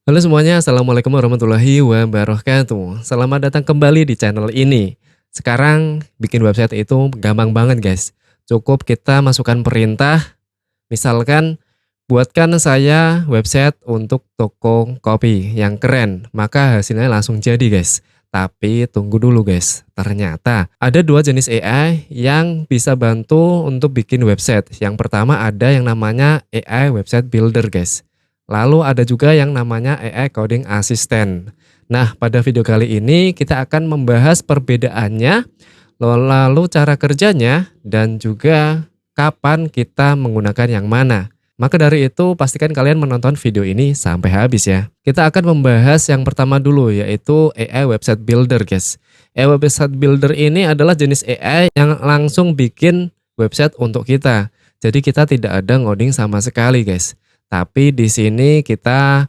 Halo semuanya, Assalamualaikum warahmatullahi wabarakatuh. Selamat datang kembali di channel ini. Sekarang bikin website itu gampang banget guys. Cukup kita masukkan perintah, misalkan buatkan saya website untuk toko kopi yang keren. Maka hasilnya langsung jadi guys. Tapi tunggu dulu guys, ternyata ada dua jenis AI yang bisa bantu untuk bikin website. Yang pertama ada yang namanya AI Website Builder guys. Lalu ada juga yang namanya AI Coding Assistant. Nah, pada video kali ini kita akan membahas perbedaannya, lalu cara kerjanya, dan juga kapan kita menggunakan yang mana. Maka dari itu pastikan kalian menonton video ini sampai habis ya. Kita akan membahas yang pertama dulu yaitu AI Website Builder guys. AI Website Builder ini adalah jenis AI yang langsung bikin website untuk kita. Jadi kita tidak ada ngoding sama sekali guys. Tapi di sini kita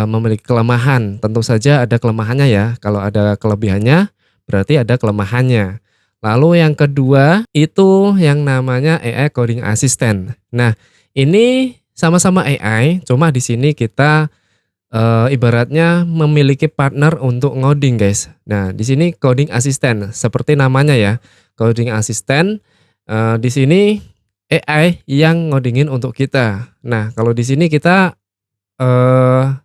memiliki kelemahan. Tentu saja ada kelemahannya ya. Kalau ada kelebihannya berarti ada kelemahannya. Lalu yang kedua itu yang namanya AI Coding Assistant. Nah, ini sama-sama AI, cuma di sini kita ibaratnya memiliki partner untuk ngoding guys. Nah, di sini Coding Assistant seperti namanya ya. Coding Assistant di sini AI yang ngodingin untuk kita. Nah, kalau di sini kita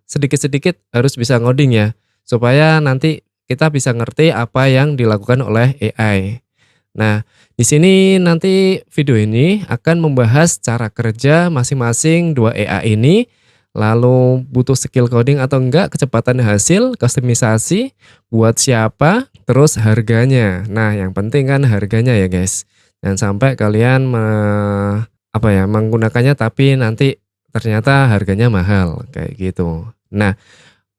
sedikit-sedikit harus bisa ngoding ya, supaya nanti kita bisa ngerti apa yang dilakukan oleh AI. Nah, di sini nanti video ini akan membahas cara kerja masing-masing dua AI ini, lalu butuh skill coding atau enggak, kecepatan hasil, kustomisasi, buat siapa, terus harganya. Nah, yang penting kan harganya ya guys. Jangan sampai kalian menggunakannya tapi nanti ternyata harganya mahal kayak gitu. Nah,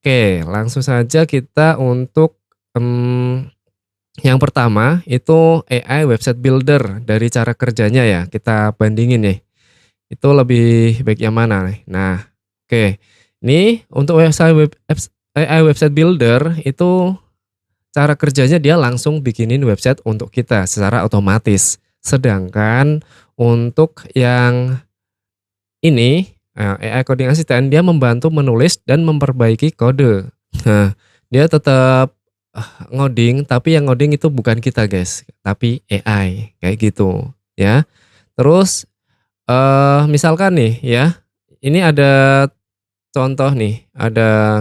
oke, langsung saja kita untuk yang pertama itu AI Website Builder. Dari cara kerjanya ya kita bandingin nih. Itu lebih baik yang mana nih? Nah, oke. Ini untuk AI Website Builder itu cara kerjanya dia langsung bikinin website untuk kita secara otomatis. Sedangkan untuk yang ini AI Coding Assistant dia membantu menulis dan memperbaiki kode. Nah, dia tetap ngoding, tapi yang ngoding itu bukan kita guys, tapi AI kayak gitu ya. Terus misalkan nih ya, ini ada contoh nih,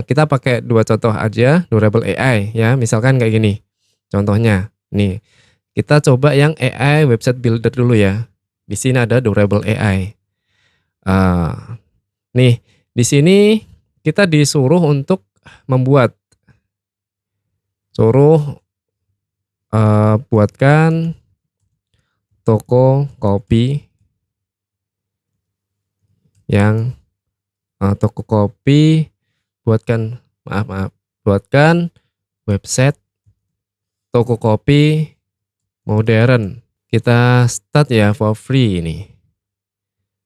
kita pakai dua contoh aja Durable AI ya, misalkan kayak gini. Contohnya nih, kita coba yang AI Website Builder dulu ya. Di sini ada Durable AI. Nih, di sini kita disuruh untuk membuat, buatkan toko kopi yang buatkan website toko kopi modern. Kita start ya for free ini.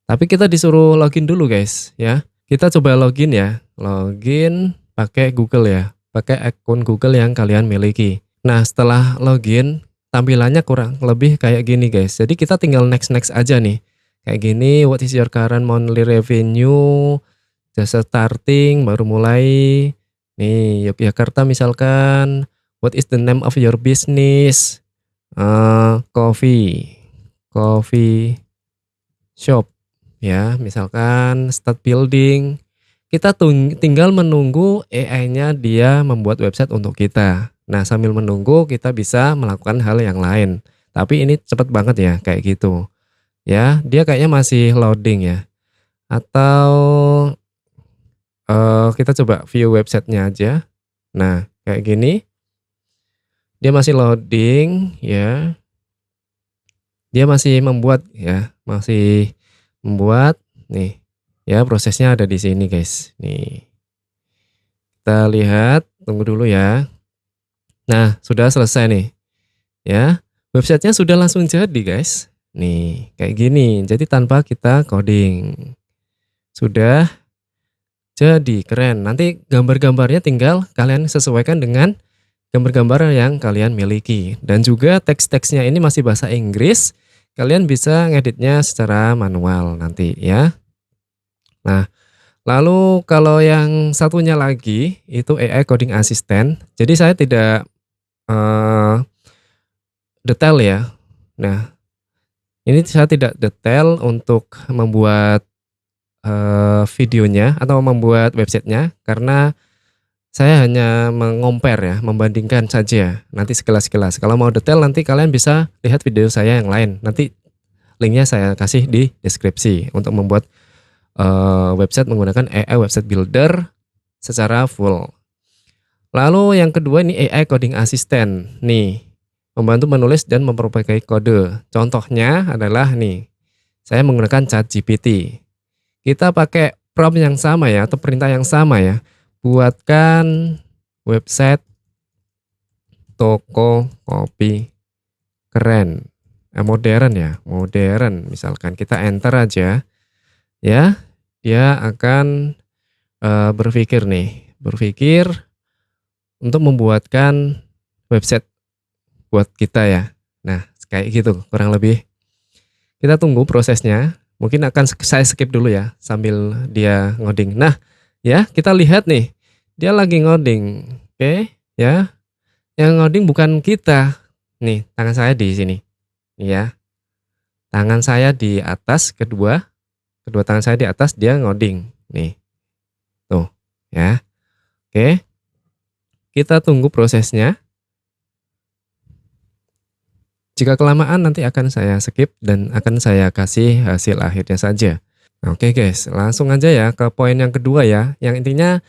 Tapi kita disuruh login dulu guys ya. Kita coba login ya. Login pakai Google ya. Pakai akun Google yang kalian miliki. Nah, setelah login tampilannya kurang lebih kayak gini guys. Jadi kita tinggal next aja nih. Kayak gini, what is your current monthly revenue? Just starting, baru mulai. Nih, Yogyakarta misalkan. What is the name of your business? Coffee shop ya, misalkan start building. Kita tinggal menunggu AI-nya dia membuat website untuk kita. Nah, sambil menunggu kita bisa melakukan hal yang lain. Tapi ini cepet banget ya kayak gitu ya. Dia kayaknya masih loading ya, atau kita coba view websitenya aja. Nah, kayak gini. Dia masih loading ya. Dia masih membuat ya, masih membuat nih. Ya, prosesnya ada di sini guys. Nih. Kita lihat, tunggu dulu ya. Nah, sudah selesai nih. Ya, websitenya sudah langsung jadi guys. Nih, kayak gini. Jadi tanpa kita coding. Sudah jadi, keren. Nanti gambar-gambarnya tinggal kalian sesuaikan dengan gambar-gambar yang kalian miliki. Dan juga teks-teksnya ini masih bahasa Inggris. Kalian bisa ngeditnya secara manual nanti ya. Nah, Lalu kalau yang satunya lagi itu AI Coding Assistant. Jadi saya tidak detail ya. Nah, ini saya tidak detail untuk membuat videonya atau membuat websitenya karena saya hanya mengompar ya, membandingkan saja. Nanti sekilas-sekilas. Kalau mau detail nanti kalian bisa lihat video saya yang lain. Nanti linknya saya kasih di deskripsi untuk membuat website menggunakan AI Website Builder secara full. Lalu yang kedua ini AI Coding Assistant. Nih, membantu menulis dan memperbaiki kode. Contohnya adalah nih, saya menggunakan ChatGPT. Kita pakai prompt yang sama ya, atau perintah yang sama ya. Buatkan website toko kopi keren. Modern ya, modern. Misalkan kita enter aja, ya, dia akan berpikir untuk membuatkan website buat kita ya. Nah, kayak gitu kurang lebih. Kita tunggu prosesnya. Mungkin akan saya skip dulu ya sambil dia ngoding. Nah, ya, kita lihat nih. Dia lagi ngoding. Oke, ya. Yang ngoding bukan kita. Nih, tangan saya di sini. Nih ya. Tangan saya di atas, kedua tangan saya di atas, dia ngoding. Nih. Tuh, ya. Oke. Kita tunggu prosesnya. Jika kelamaan nanti akan saya skip dan akan saya kasih hasil akhirnya saja. Oke guys, langsung aja ya ke poin yang kedua ya. Yang intinya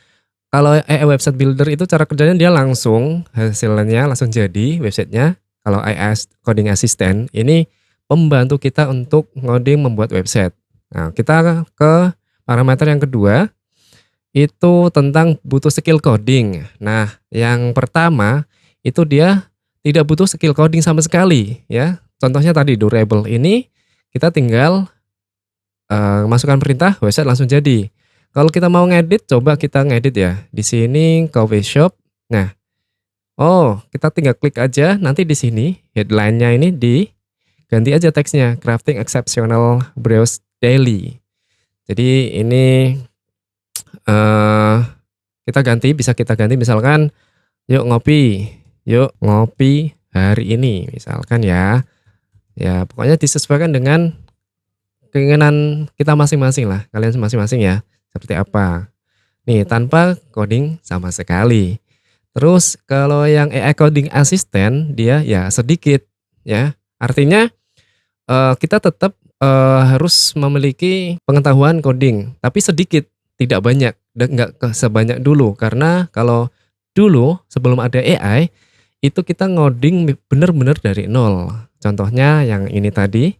kalau AI Website Builder itu cara kerjanya dia langsung hasilnya langsung jadi websitenya. Kalau AI Coding Assistant ini pembantu kita untuk ngoding membuat website. Nah, kita ke parameter yang kedua itu tentang butuh skill coding. Nah, yang pertama itu dia tidak butuh skill coding sama sekali ya. Contohnya tadi durable ini kita tinggal masukkan perintah website langsung jadi. Kalau kita mau ngedit, coba kita ngedit ya. Di sini coffee shop. Nah, kita tinggal klik aja. Nanti di sini headline-nya ini diganti aja teksnya, crafting exceptional browse daily. Jadi ini bisa kita ganti misalkan yuk ngopi hari ini misalkan ya. Ya, pokoknya disesuaikan dengan keinginan kita masing-masing lah. Kalian masing-masing ya. Seperti apa. Nih, tanpa coding sama sekali. Terus kalau yang AI Coding Assistant dia ya sedikit ya. Artinya kita tetap harus memiliki pengetahuan coding, tapi sedikit, tidak banyak, dan nggak sebanyak dulu. Karena kalau dulu sebelum ada AI itu kita ngoding bener-bener dari nol. Contohnya yang ini tadi,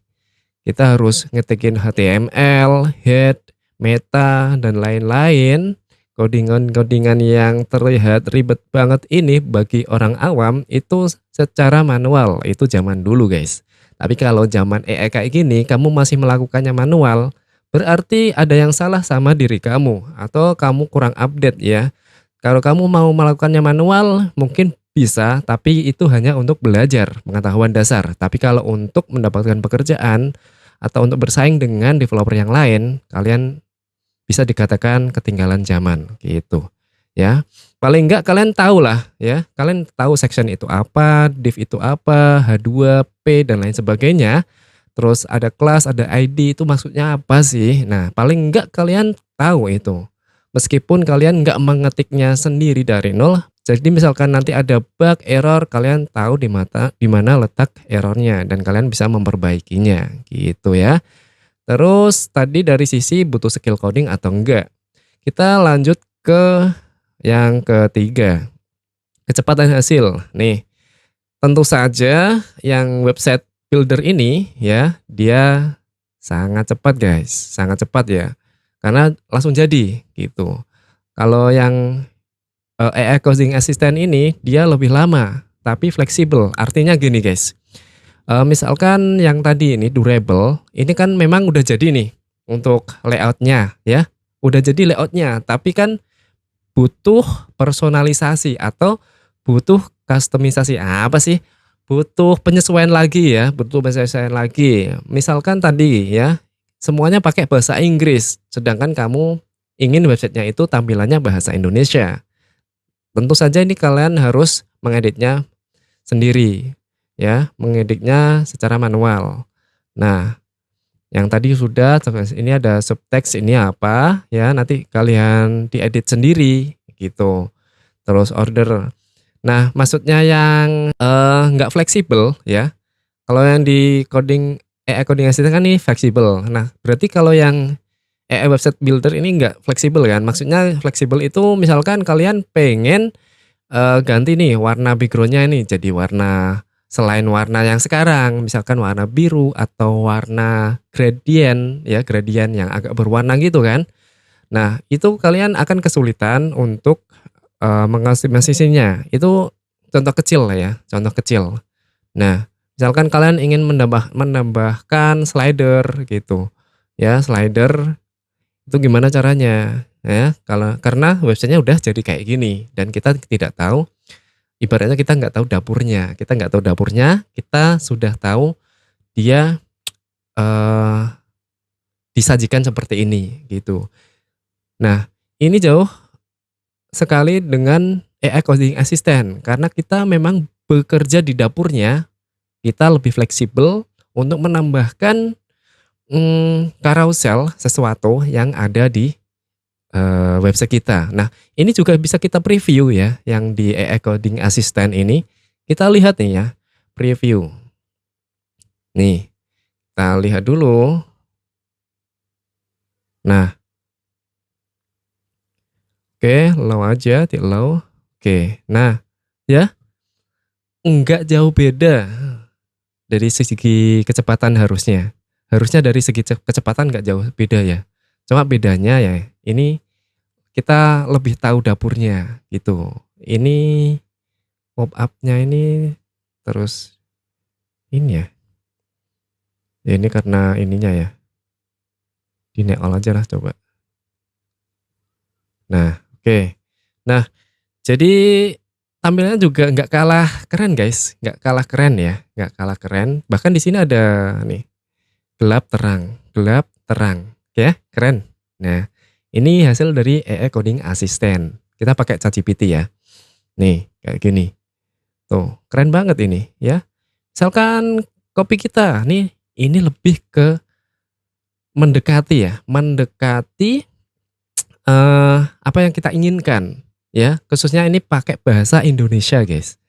kita harus ngetikin HTML, head, meta, dan lain-lain. Codingan-codingan yang terlihat ribet banget ini bagi orang awam itu secara manual, itu zaman dulu guys. Tapi kalau zaman AI kayak gini, kamu masih melakukannya manual, berarti ada yang salah sama diri kamu, atau kamu kurang update ya. Kalau kamu mau melakukannya manual, mungkin bisa, tapi itu hanya untuk belajar pengetahuan dasar. Tapi kalau untuk mendapatkan pekerjaan atau untuk bersaing dengan developer yang lain, kalian bisa dikatakan ketinggalan zaman gitu ya. Paling enggak kalian tahu lah ya, kalian tahu section itu apa, div itu apa, H2P dan lain sebagainya. Terus ada kelas, ada ID, itu maksudnya apa sih? Nah, paling enggak kalian tahu itu. Meskipun kalian enggak mengetiknya sendiri dari nol, jadi misalkan nanti ada bug, error, kalian tahu di mana letak errornya dan kalian bisa memperbaikinya gitu ya. Terus tadi dari sisi butuh skill coding atau enggak. Kita lanjut ke yang ketiga, kecepatan hasil. Nih, tentu saja yang website builder ini ya, dia sangat cepat guys, sangat cepat ya. Karena langsung jadi gitu. Kalau yang AI Coding Assistant ini dia lebih lama, tapi fleksibel. Artinya gini guys, misalkan yang tadi ini durable, ini kan memang udah jadi nih untuk layoutnya ya, udah jadi layoutnya, tapi kan butuh personalisasi atau butuh customisasi. Apa sih? Butuh penyesuaian lagi ya, butuh penyesuaian lagi. Misalkan tadi ya, semuanya pakai bahasa Inggris, sedangkan kamu ingin websitenya itu tampilannya bahasa Indonesia. Tentu saja ini kalian harus mengeditnya sendiri, ya, mengeditnya secara manual. Nah, yang tadi sudah, terus ini ada subtext ini apa, ya, nanti kalian diedit sendiri, gitu. Terus order. Nah, maksudnya yang nggak fleksibel, ya. Kalau yang di coding AI coding assistant kan ini fleksibel. Nah, berarti kalau yang AI website builder ini nggak fleksibel kan? Maksudnya fleksibel itu misalkan kalian pengen ganti nih warna backgroundnya ini jadi warna selain warna yang sekarang, misalkan warna biru atau warna gradient, ya gradient yang agak berwarna gitu kan. Nah, itu kalian akan kesulitan untuk mengoptimasinya. Itu contoh kecil lah ya, contoh kecil. Nah, misalkan kalian ingin menambahkan slider gitu, ya slider itu gimana caranya? Ya, karena websitenya udah jadi kayak gini dan kita tidak tahu, ibaratnya kita nggak tahu dapurnya, kita sudah tahu dia disajikan seperti ini gitu. Nah, ini jauh sekali dengan AI coding assistant karena kita memang bekerja di dapurnya, kita lebih fleksibel untuk menambahkan carousel sesuatu yang ada di website kita. Nah, ini juga bisa kita preview ya, yang di AI coding assistant ini. Kita lihat nih ya, preview. Nih, kita lihat dulu. Nah, oke, low aja, di low. Oke, nah, ya, enggak jauh beda dari segi kecepatan harusnya. Harusnya dari segi kecepatan enggak jauh beda ya. Cuma bedanya ya, ini kita lebih tahu dapurnya gitu. Ini pop up-nya ini terus ini ya. Ya ini karena ininya ya. Di all aja lah coba. Nah, oke. Nah, jadi tampilannya juga nggak kalah keren guys, nggak kalah keren ya, nggak kalah keren. Bahkan di sini ada nih gelap terang, ya keren. Nah, ini hasil dari AI coding assistant. Kita pakai ChatGPT ya. Nih kayak gini, tuh keren banget ini ya. Misalkan copy kita nih, ini lebih ke mendekati ya, apa yang kita inginkan. Ya, khususnya ini pakai bahasa Indonesia, guys.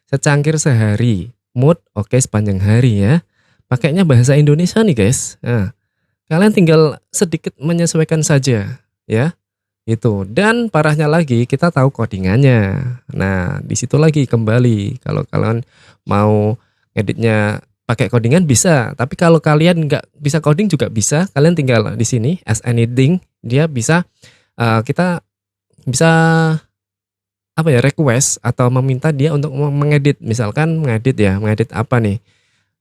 Secangkir sehari, mood oke sepanjang hari ya. Pakainya bahasa Indonesia nih, guys. Nah, kalian tinggal sedikit menyesuaikan saja, ya. Itu. Dan parahnya lagi, kita tahu codingannya. Nah, di situ lagi kembali. Kalau kalian mau ngeditnya pakai codingan bisa, tapi kalau kalian nggak bisa coding juga bisa. Kalian tinggal di sini as anything, dia bisa kita bisa apa ya, request atau meminta dia untuk mengedit, misalkan mengedit apa nih,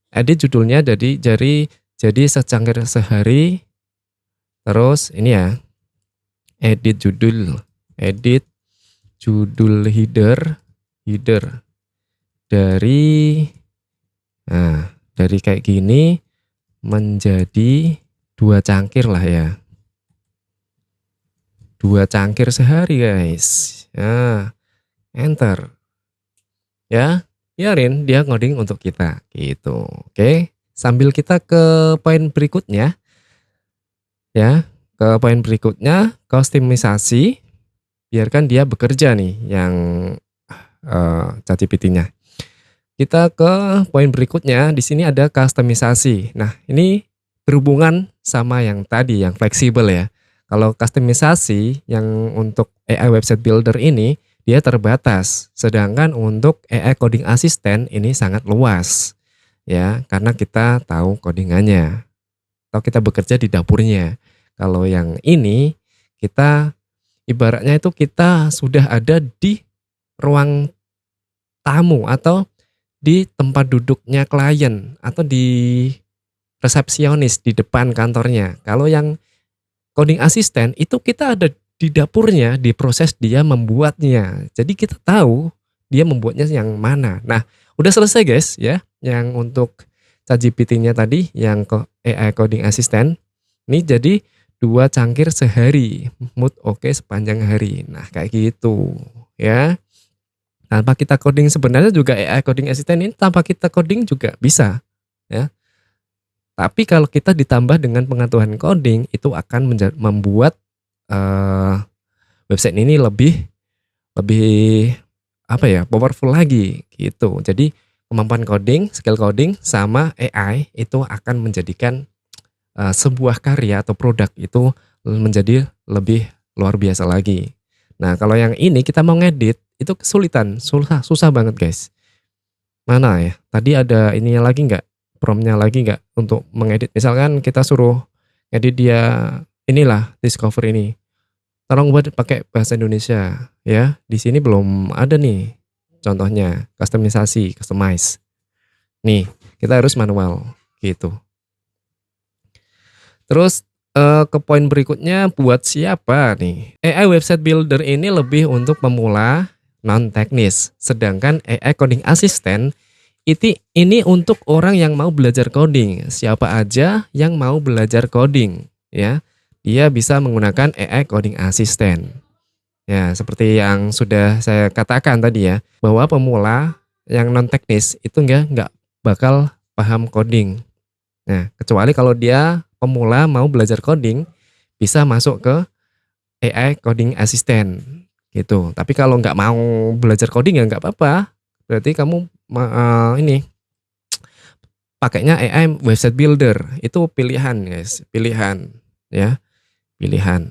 edit judulnya jadi secangkir sehari, terus ini ya, edit judul header dari kayak gini menjadi 2 cangkir lah ya, 2 cangkir sehari guys. Nah, enter ya, biarin dia ngoding untuk kita gitu. Oke, sambil kita ke poin berikutnya ya, kustomisasi, biarkan dia bekerja nih yang ChatGPT-nya. Kita ke poin berikutnya, di sini ada kustomisasi. Nah, ini berhubungan sama yang tadi yang fleksibel ya. Kalau kustomisasi yang untuk AI website builder ini dia terbatas, sedangkan untuk AI coding assistant ini sangat luas ya, karena kita tahu codingannya atau kita bekerja di dapurnya. Kalau yang ini kita ibaratnya itu kita sudah ada di ruang tamu atau di tempat duduknya klien atau di resepsionis di depan kantornya. Kalau yang coding assistant itu kita ada di dapurnya, di proses dia membuatnya. Jadi kita tahu dia membuatnya yang mana. Nah, udah selesai guys ya, yang untuk ChatGPT-nya tadi, yang AI coding assistant. Ini jadi 2 cangkir sehari, mood oke sepanjang hari. Nah, kayak gitu ya. Tanpa kita coding sebenarnya juga AI coding assistant ini tanpa kita coding juga bisa ya. Tapi kalau kita ditambah dengan pengetahuan coding itu akan membuat website ini lebih lebih apa ya, powerful lagi gitu. Jadi kemampuan coding, skill coding sama AI itu akan menjadikan sebuah karya atau produk itu menjadi lebih luar biasa lagi. Nah, kalau yang ini kita mau ngedit itu kesulitan, susah banget guys. Mana ya? Tadi ada ininya lagi nggak? Promptnya lagi nggak untuk mengedit? Misalkan kita suruh edit dia inilah Discover ini. Tolong buat pakai bahasa Indonesia ya. Di sini belum ada nih contohnya customize. Nih, kita harus manual gitu. Terus ke poin berikutnya buat siapa nih? AI website builder ini lebih untuk pemula non teknis, sedangkan AI coding assistant ini untuk orang yang mau belajar coding. Siapa aja yang mau belajar coding ya, dia bisa menggunakan AI coding assistant. Ya, seperti yang sudah saya katakan tadi ya, bahwa pemula yang non teknis itu nggak bakal paham coding. Nah, kecuali kalau dia pemula mau belajar coding, bisa masuk ke AI coding assistant gitu. Tapi kalau nggak mau belajar coding ya nggak apa-apa. Berarti kamu ini pakainya AI website builder. Itu pilihan guys, pilihan ya, pilihan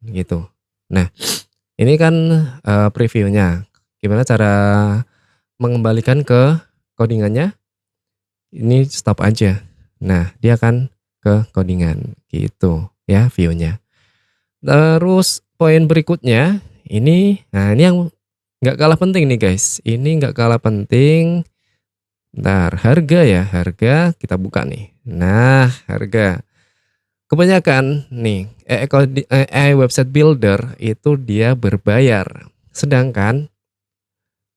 gitu. Nah, ini kan previewnya. Gimana cara mengembalikan ke codingannya? Ini stop aja. Nah, dia akan ke codingan gitu ya view-nya. Terus poin berikutnya ini, nah ini yang nggak kalah penting nih guys. Ini nggak kalah penting. Ntar harga ya, harga kita buka nih. Nah, harga. Kebanyakan nih AI website builder itu dia berbayar. Sedangkan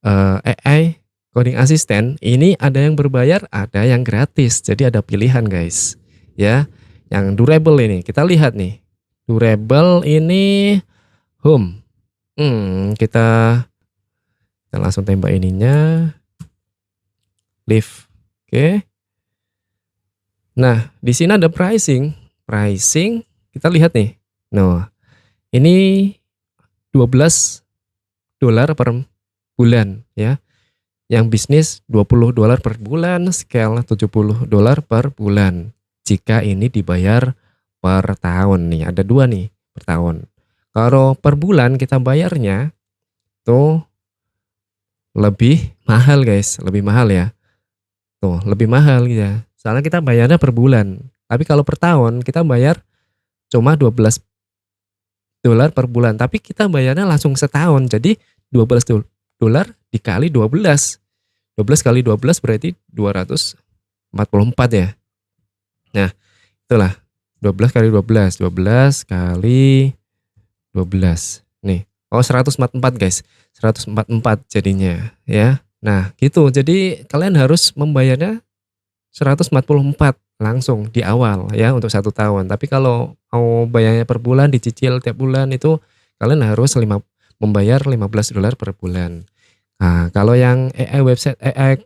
AI coding assistant ini ada yang berbayar, ada yang gratis. Jadi ada pilihan guys. Ya, yang durable ini kita lihat nih. Durable ini home. Kita langsung tembak ininya. Live. Oke. Nah, di sini ada pricing. Pricing kita lihat nih. Nah, ini $12 per bulan ya. Yang bisnis $20 per bulan, scale $70 per bulan. Jika ini dibayar per tahun nih, ada 2 nih per tahun. Kalau per bulan kita bayarnya tuh lebih mahal guys, lebih mahal ya. Tuh, lebih mahal ya. Soalnya kita bayarnya per bulan. Tapi kalau per tahun kita bayar cuma $12 per bulan. Tapi kita bayarnya langsung setahun. Jadi $12 dikali 12. 12 kali 12 berarti 244 ya. Nah, itulah 12 kali 12. 12 kali 12. Nih. Oh, 144 guys. 144 jadinya ya. Nah, gitu. Jadi kalian harus membayarnya 144 langsung di awal ya untuk 1 tahun. Tapi kalau mau bayarnya per bulan dicicil tiap bulan itu kalian harus membayar $15 per bulan. Nah, kalau yang AI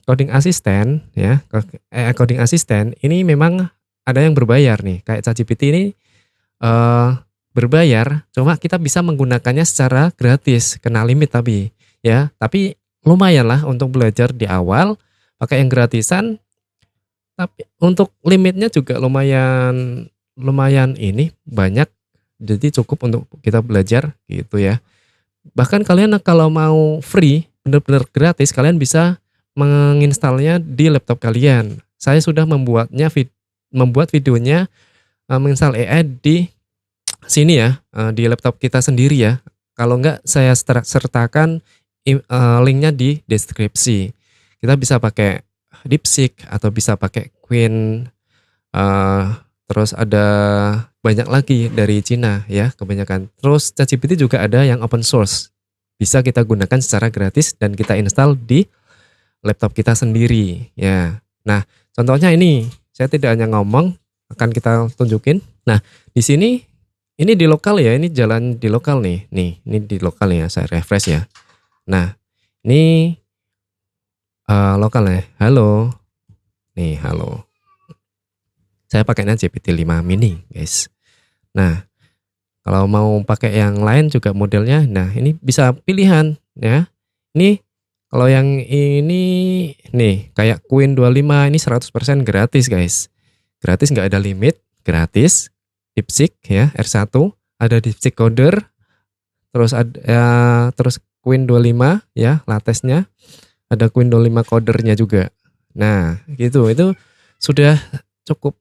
coding assistant ya, AI coding assistant ini memang ada yang berbayar nih. Kayak ChatGPT ini berbayar, cuma kita bisa menggunakannya secara gratis, kena limit tapi ya. Tapi lumayan lah untuk belajar di awal pakai yang gratisan. Tapi untuk limitnya juga lumayan ini banyak. Jadi cukup untuk kita belajar gitu ya. Bahkan kalian kalau mau free, benar-benar gratis, kalian bisa menginstalnya di laptop kalian. Saya sudah membuat videonya menginstal AI di sini ya, di laptop kita sendiri ya. Kalau enggak saya sertakan linknya di deskripsi. Kita bisa pakai DeepSeek atau bisa pakai Queen. Terus ada banyak lagi dari Cina ya kebanyakan. Terus ChatGPT juga ada yang open source. Bisa kita gunakan secara gratis dan kita install di laptop kita sendiri ya. Nah, contohnya ini saya tidak hanya ngomong, akan kita tunjukin. Nah, Di sini ini di lokal ya, ini jalan di lokal nih. Nih, ini di lokal ya, saya refresh ya. Nah, ini lokal ya. Halo. Nih, halo. Saya pakainya GPT-5 mini, guys. Nah, kalau mau pakai yang lain juga modelnya, nah ini bisa pilihan ya. Ini kalau yang ini nih kayak Queen 25 ini 100% gratis, guys. Gratis, nggak ada limit, gratis. DeepSeek ya, R1, ada DeepSeek Coder, terus ada terus Queen 25 ya, latesnya. Ada Queen 25 codernya juga. Nah, gitu. Itu sudah cukup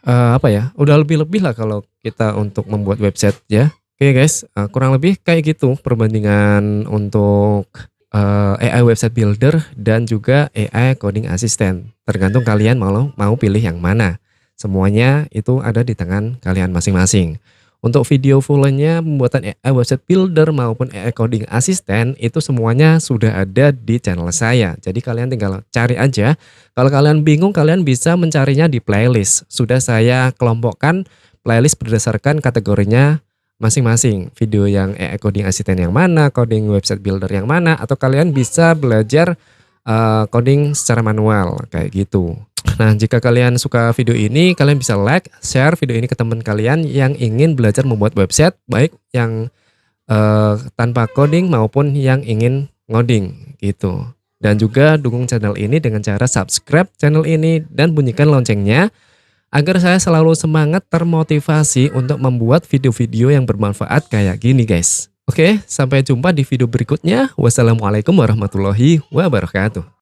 apa ya? Udah lebih-lebih lah kalau kita untuk membuat website ya. Oke guys, kurang lebih kayak gitu perbandingan untuk AI website builder dan juga AI coding assistant. Tergantung kalian mau pilih yang mana. Semuanya itu ada di tangan kalian masing-masing. Untuk video fullnya pembuatan AI website builder maupun AI coding assistant itu semuanya sudah ada di channel saya. Jadi kalian tinggal cari aja. Kalau kalian bingung, kalian bisa mencarinya di playlist. Sudah saya kelompokkan playlist berdasarkan kategorinya masing-masing. Video yang AI coding assistant yang mana, coding website builder yang mana, atau kalian bisa belajar coding secara manual kayak gitu. Nah, jika kalian suka video ini, kalian bisa like, share video ini ke teman kalian yang ingin belajar membuat website, baik yang tanpa coding maupun yang ingin ngoding gitu. Dan juga dukung channel ini dengan cara subscribe channel ini dan bunyikan loncengnya agar saya selalu semangat termotivasi untuk membuat video-video yang bermanfaat kayak gini, guys. Oke, sampai jumpa di video berikutnya. Wassalamualaikum warahmatullahi wabarakatuh.